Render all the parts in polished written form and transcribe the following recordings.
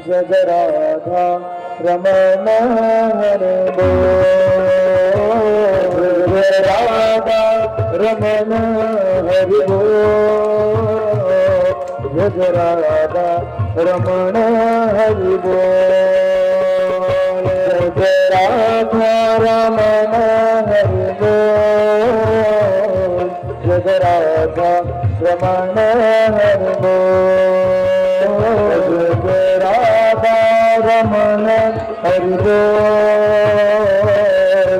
जगराधा रमण हरि बोल जगराधा रमण हरि बोल जगराधा रमण हरि बोल जगराधा रमण हरि बोल जगराधा रमण हरि बोल जगराधा रमण हरि बोल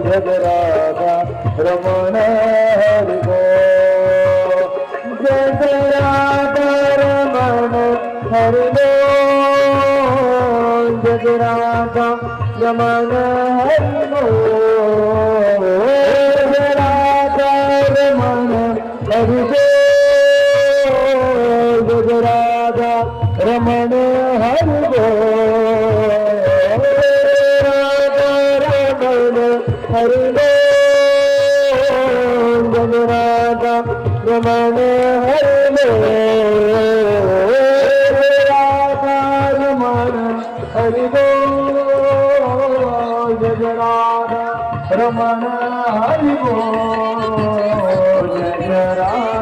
जगराधा रमण हरि बोल जगराधा रमण हरि बोल जगराधा रमण हरि बोल जगराधा रमण हरि बोल जगराधा रमण हरि बोल हरि बोल जगराधा रमण हरि बोल राधा रमण हरि बोल जगराधा रमण हरि बोल जगराधा रमण हरि बोल जगराधा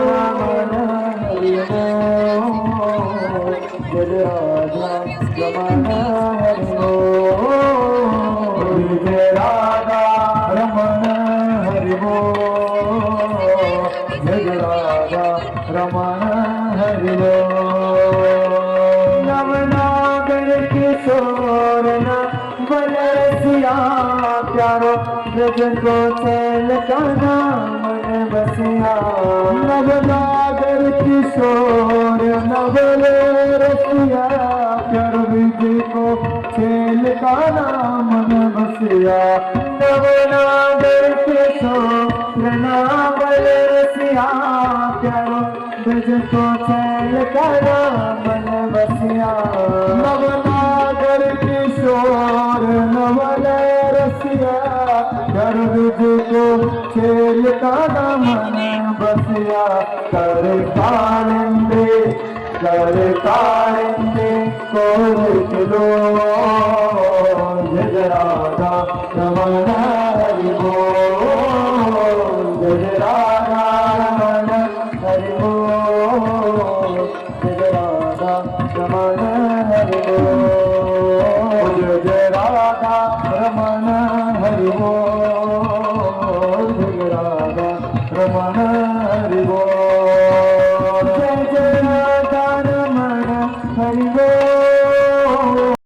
रमण हरि बोल जगराधा रमण हरि बोल जगराधा रमण हरि बोल नवनागर किशोर न बलसिया प्यारो ब्रज को चैल का मन बसिया नवनागर किशोर नवल रसिया प्यारो ब्रज को चैल का मन बसिया नवनागर किशोर नवल रसिया प्यारो ब्रज को चैल का मन बसिया नवनागर किशोर नवल रसिया कर ब्रज को चैल का मन बसिया कर कालिंदे कोर किलो जगराधा रमण हरि बोल जगराधा रमण हरि बोल जगराधा रमण हरि बोल जगराधा रमण हरि बोल जगराधा रमण हरि बोल जगराधा रमण हरि बोल